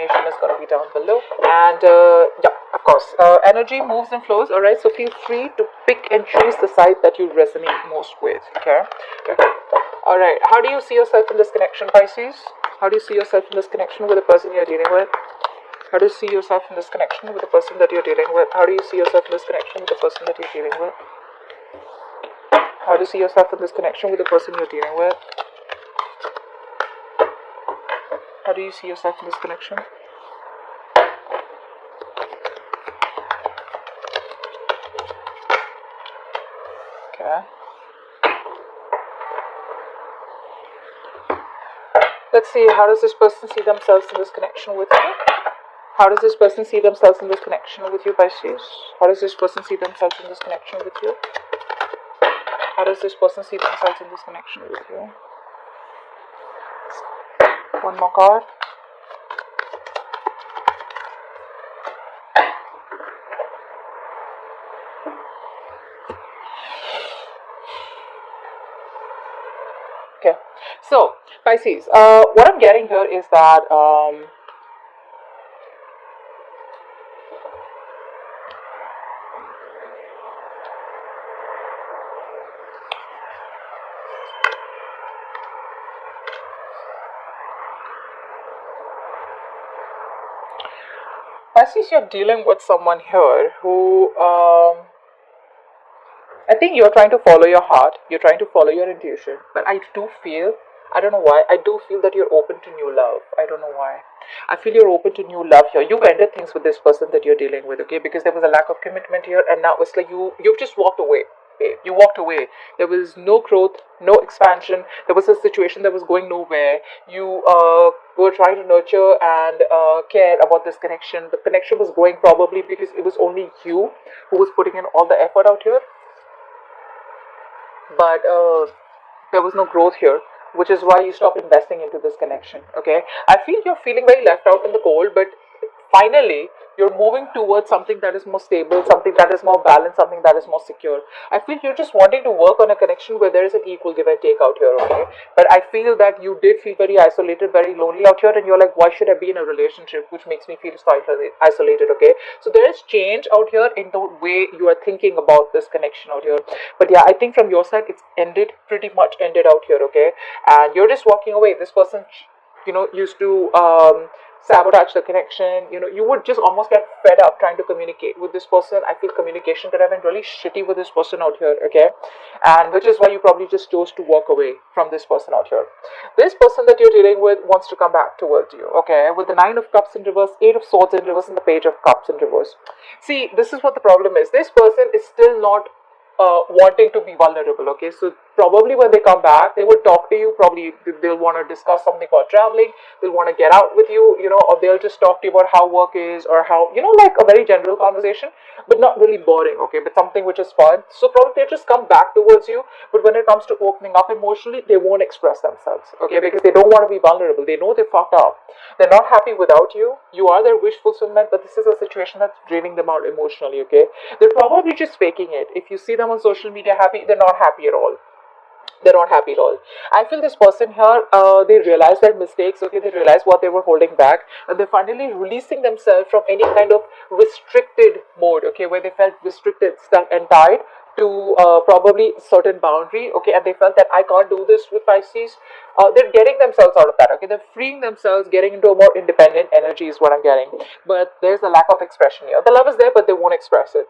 information is going to be down below. And yeah, of course, energy moves and flows. All right, so feel free to pick and choose the side that you resonate most with. Okay. All right. How do you see yourself in this connection, Pisces? How do you see yourself in this connection with the person you're dealing with? How do you see yourself in this connection with the person that you're dealing with? How do you see yourself in this connection with the person that you're dealing with? How do you see yourself in this connection with the person you're dealing with? How do you see yourself in this connection? Okay. Let's see, how does this person see themselves in this connection with you? How does this person see themselves in this connection with you, Pisces? How does this person see themselves in this connection with you? How does this person see themselves in this connection with you? One more card. Okay, so Pisces, what I'm getting here is that Pisces, you're dealing with someone here who, I think you're trying to follow your heart, you're trying to follow your intuition, but I do feel, I don't know why, I do feel that you're open to new love. I don't know why. I feel you're open to new love here. You've ended things with this person that you're dealing with, okay? Because there was a lack of commitment here, and now it's like you've just walked away. Okay? You walked away. There was no growth, no expansion. There was a situation that was going nowhere. You were trying to nurture and care about this connection. The connection was growing probably because it was only you who was putting in all the effort out here. But there was no growth here, which is why you stopped investing into this connection. Okay, I feel you're feeling very left out in the cold, but finally you're moving towards something that is more stable, something that is more balanced, something that is more secure. I feel you're just wanting to work on a connection where there is an equal give and take out here, okay? But I feel that you did feel very isolated, very lonely out here, and you're like, why should I be in a relationship, which makes me feel so isolated, okay? So there is change out here in the way you are thinking about this connection out here. But yeah, I think from your side, it's ended, pretty much ended out here, okay? And you're just walking away. This person, used to sabotage the connection. You would just almost get fed up trying to communicate with this person. I feel communication could have been really shitty with this person out here, okay? And which is why you probably just chose to walk away from this person out here. This person that you're dealing with wants to come back towards you, okay? With the 9 of Cups in reverse, 8 of Swords in reverse, and the Page of Cups in reverse. See, this is what the problem is. This person is still not wanting to be vulnerable, okay? So probably when they come back, they will talk to you. Probably they'll want to discuss something about traveling. They'll want to get out with you, or they'll just talk to you about how work is, or how, like a very general conversation, but not really boring, okay? But something which is fun. So probably they'll just come back towards you. But when it comes to opening up emotionally, they won't express themselves, okay? Because they don't want to be vulnerable. They know they fucked up. They're not happy without you. You are their wish fulfillment, but this is a situation that's draining them out emotionally, okay? They're probably just faking it. If you see them on social media happy, they're not happy at all. They're not happy at all. I feel this person here, they realize their mistakes, okay? They realize what they were holding back, and they're finally releasing themselves from any kind of restricted mode, okay? Where they felt restricted, stuck and tied to probably a certain boundary, okay? And they felt that I can't do this with Pisces. They're getting themselves out of that, okay? They're freeing themselves, getting into a more independent energy is what I'm getting. But there's a lack of expression here. The love is there, but they won't express it.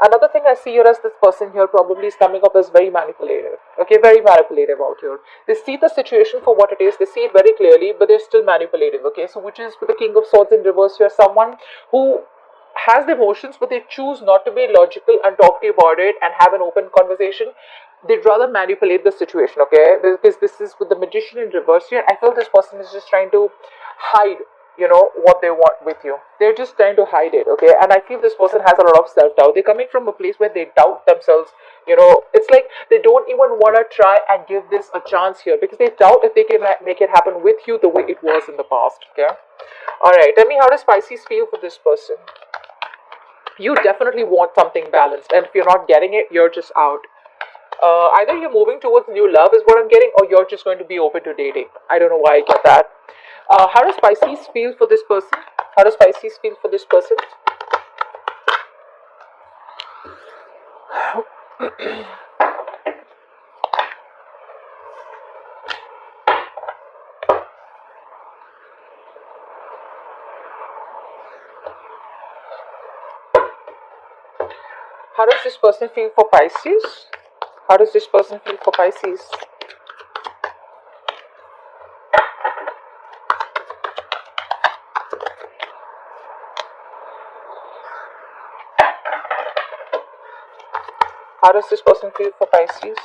Another thing I see here is this person here probably is coming up as very manipulative, okay? Very manipulative out here. They see the situation for what it is. They see it very clearly, but they're still manipulative, okay? So which is with the King of Swords in reverse here, someone who has the emotions, but they choose not to be logical and talk to you about it and have an open conversation. They'd rather manipulate the situation, okay? Because this is with the Magician in reverse here. I feel this person is just trying to hide, what they want with you. They're just trying to hide it, okay? And I feel this person has a lot of self-doubt. They're coming from a place where they doubt themselves, It's like they don't even want to try and give this a chance here because they doubt if they can make it happen with you the way it was in the past, okay? Alright, tell me, how does Pisces feel for this person? You definitely want something balanced, and if you're not getting it, you're just out. Either you're moving towards new love is what I'm getting, or you're just going to be open to dating. I don't know why I get that. How does Pisces feel for this person? How does Pisces feel for this person? How does this person feel for Pisces? How does this person feel for Pisces? How does this person feel for Pisces?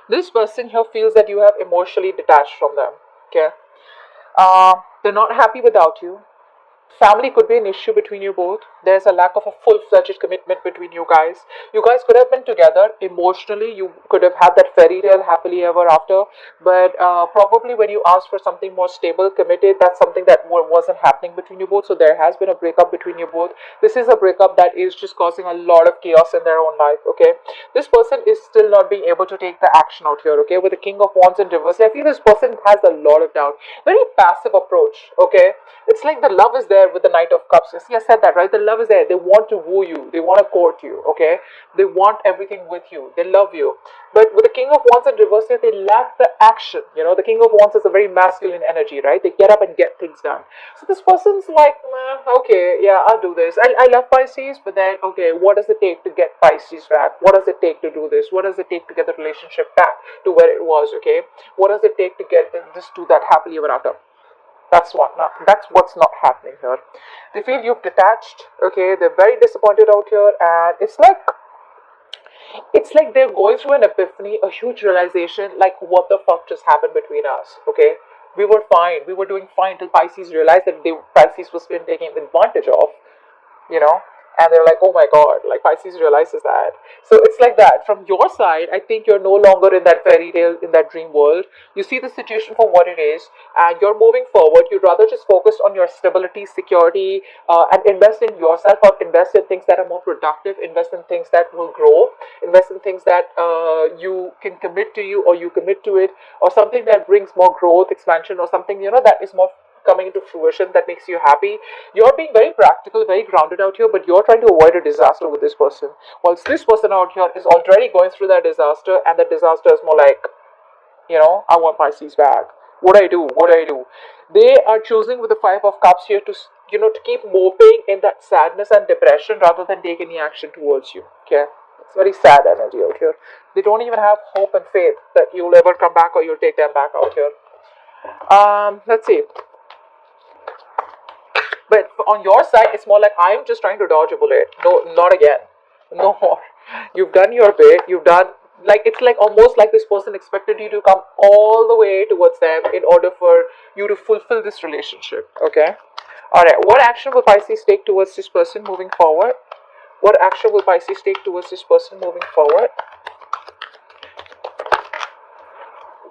This person here feels that you have emotionally detached from them. Okay, they're not happy without you. Family could be an issue between you both. There's a lack of a full-fledged commitment between you guys. You guys could have been together emotionally. You could have had that fairy tale happily ever after. But probably when you asked for something more stable, committed, that's something that wasn't happening between you both. So there has been a breakup between you both. This is a breakup that is just causing a lot of chaos in their own life. Okay, this person is still not being able to take the action out here. Okay, with the King of Wands in reverse, I feel this person has a lot of doubt. Very passive approach. Okay, it's like the love is there with the Knight of Cups. You see, I said that, right? The love is there. They want to woo you. They want to court you, okay? They want everything with you. They love you. But with the King of Wands in reverse here, they lack the action. You know, the King of Wands is a very masculine energy, right? They get up and get things done. So this person's like, okay, yeah, I'll do this. I love Pisces, but then, okay, what does it take to get Pisces back? What does it take to do this? What does it take to get the relationship back to where it was, okay? What does it take to get this to that happily ever after? That's what's not happening here. They feel you've detached. Okay, they're very disappointed out here, and it's like they're going through an epiphany, a huge realization. Like, what the fuck just happened between us? Okay, we were fine. We were doing fine till Pisces realized that Pisces was being taken advantage of. You know, and they're like, oh my god, like Pisces realizes that. So it's like that. From your side, I think you're no longer in that fairy tale, in that dream world. You see the situation for what it is, and you're moving forward. You'd rather just focus on your stability, security, and invest in yourself, or invest in things that are more productive, invest in things that will grow, invest in things that you can commit to, you or you commit to it, or something that brings more growth, expansion, or something, that is more coming into fruition, that makes you happy. You're being very practical, very grounded out here, but you're trying to avoid a disaster with this person. Whilst this person out here is already going through that disaster, and the disaster is more like, I want Pisces back. What do I do? What do I do? They are choosing with the Five of Cups here to, to keep moping in that sadness and depression rather than take any action towards you. Okay? It's very sad energy out here. They don't even have hope and faith that you'll ever come back or you'll take them back out here. Let's see. But on your side, it's more like, I'm just trying to dodge a bullet. No, not again. No more. You've done your bit. You've done, like, it's like almost like this person expected you to come all the way towards them in order for you to fulfill this relationship. Okay? Alright, what action will Pisces take towards this person moving forward? What action will Pisces take towards this person moving forward?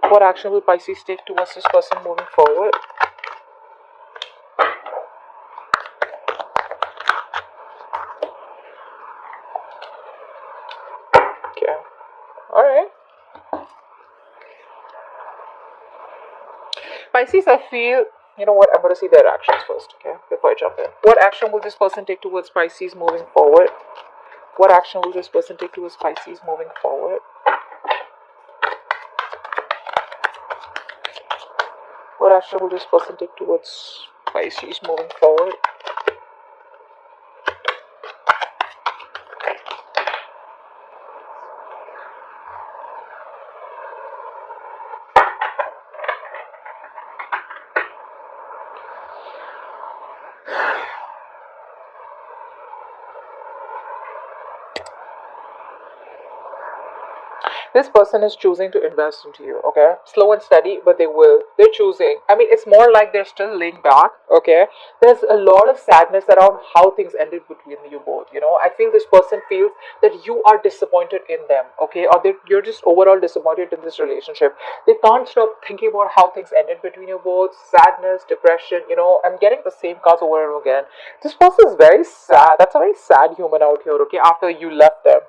What action will Pisces take towards this person moving forward? Okay. Alright. Pisces, I feel, you know what, I'm going to see their actions first, okay, before I jump in. What action will this person take towards Pisces moving forward? What action will this person take towards Pisces moving forward? What action will this person take towards Pisces moving forward? This person is choosing to invest into you, okay? Slow and steady, but they will. They're choosing. I mean, it's more like they're still laying back, okay? There's a lot of sadness around how things ended between you both, you know? I feel this person feels that you are disappointed in them, okay? Or you're just overall disappointed in this relationship. They can't stop thinking about how things ended between you both. Sadness, depression, you know? I'm getting the same cards over and over again. This person is very sad. That's a very sad human out here, okay? After you left them,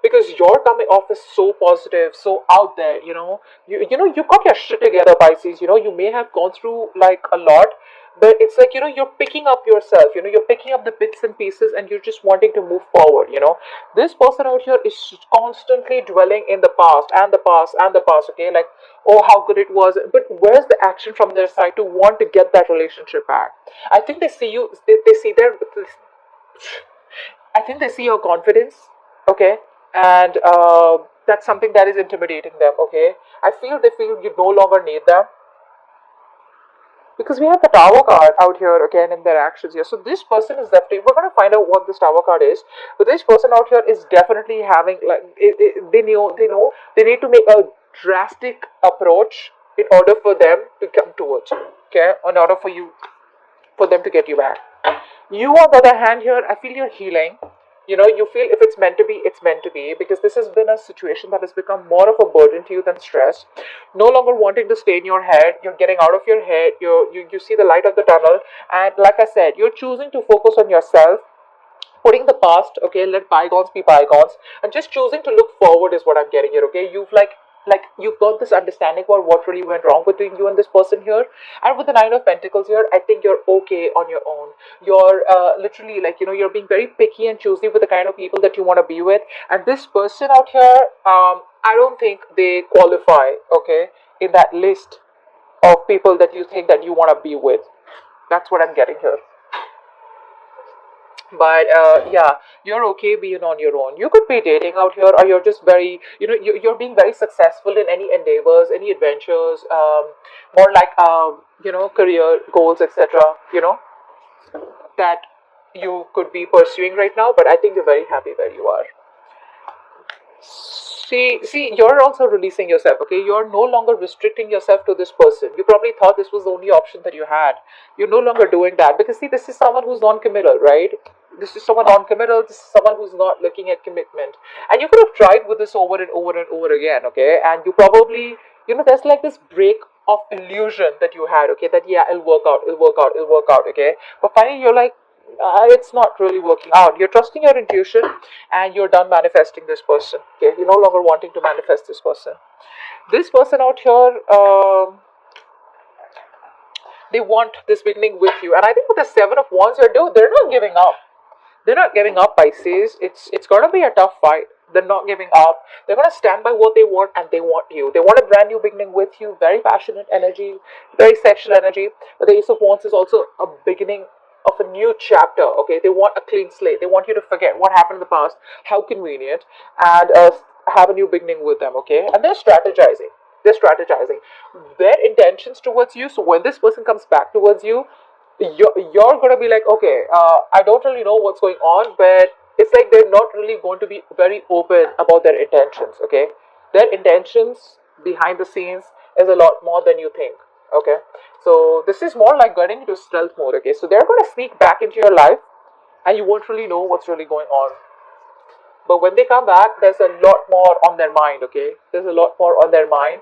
because your coming off is so positive, so out there, you know. You got your shit together, Pisces. You know, you may have gone through like a lot, but it's like, you know, you're picking up yourself, you know, you're picking up the bits and pieces, and you're just wanting to move forward, you know. This person out here is constantly dwelling in the past and the past and the past, okay, like, oh, how good it was, but where's the action from their side to want to get that relationship back? I think they see you, they see their, I think they see your confidence, okay, and that's something that is intimidating them, okay. I feel they feel you no longer need them, because we have the Tower card out here again in their actions here. So this person is definitely, we're going to find out what this Tower card is, but this person out here is definitely having like they know they need to make a drastic approach in order for them to come towards you, okay, in order for them to get you back. You, on the other hand, here, I feel you're healing. You know, you feel if it's meant to be, it's meant to be, because this has been a situation that has become more of a burden to you than stress. No longer wanting to stay in your head, you're getting out of your head, you see the light of the tunnel, and like I said, you're choosing to focus on yourself, putting the past, okay, let bygones be bygones, and just choosing to look forward is what I'm getting here, okay. You've like you've got this understanding about what really went wrong between you and this person here, and with the Nine of Pentacles here, I think you're okay on your own. You're literally, like, you know, you're being very picky and choosy with the kind of people that you want to be with, and this person out here, I don't think they qualify, okay, in that list of people that you think that you want to be with. That's what I'm getting here. But yeah, you're okay being on your own. You could be dating out here, or you're just very, you know, you're being very successful in any endeavors, any adventures, more like you know, career goals, etc., you know, that you could be pursuing right now. But I think you're very happy where you are. See, you're also releasing yourself, okay? You're no longer restricting yourself to this person. You probably thought this was the only option that you had. You're no longer doing that, because see, this is someone who's non-committal, right? This is someone non-committal. This is someone who's not looking at commitment. And you could have tried with this over and over and over again, okay? And you probably, you know, there's like this break of illusion that you had, okay? That, yeah, it'll work out, it'll work out, it'll work out, okay? But finally, you're like, it's not really working out. You're trusting your intuition, and you're done manifesting this person, okay? You're no longer wanting to manifest this person. This person out here, they want this beginning with you, and I think with the Seven of Wands here, dude, they're not giving up. They're not giving up, Pisces. It's gonna be a tough fight. They're not giving up. They're gonna stand by what they want, and they want you. They want a brand new beginning with you. Very passionate energy, very sexual energy. But the Ace of Wands is also a beginning of a new chapter, okay? They want a clean slate. They want you to forget what happened in the past. How convenient. And have a new beginning with them, okay? And they're strategizing. They're strategizing. Their intentions towards you. So when this person comes back towards you, you're going to be like, okay, I don't really know what's going on, but it's like they're not really going to be very open about their intentions, okay? Their intentions behind the scenes is a lot more than you think, okay? So this is more like getting into stealth mode, okay? So they're going to sneak back into your life, and you won't really know what's really going on. But when they come back, there's a lot more on their mind, okay? There's a lot more on their mind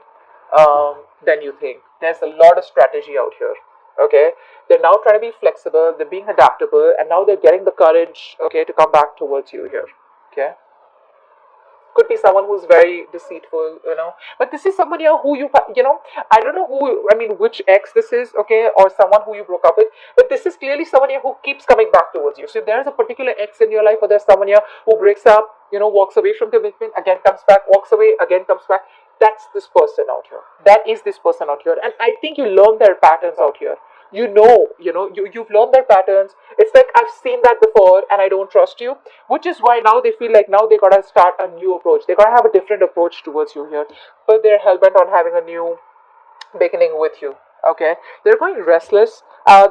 than you think. There's a lot of strategy out here, okay? They're now trying to be flexible, they're being adaptable, and now they're getting the courage, okay, to come back towards you here, okay? Could be someone who's very deceitful, you know, but this is somebody who you know, I don't know who, I mean, which ex this is, okay, or someone who you broke up with, but this is clearly someone here who keeps coming back towards you. So if there's a particular ex in your life, or there's someone here who breaks up, you know, walks away from commitment, again comes back, walks away, again comes back, that's this person out here. That is this person out here. And I think you learn their patterns out here. You've learned their patterns. It's like, I've seen that before, and I don't trust you, which is why now they feel like now they gotta start a new approach. They gotta have a different approach towards you here, but they're hell-bent on having a new beginning with you, Okay, they're going restless.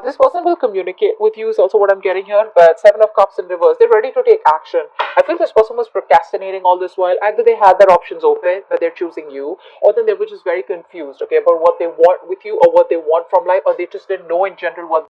This person will communicate with you is also what I'm getting here, but Seven of Cups in reverse, they're ready to take action. I feel this person was procrastinating all this while. Either they had their options open, but they're choosing you, or then they were just very confused, okay, about what they want with you or what they want from life, or they just didn't know in general what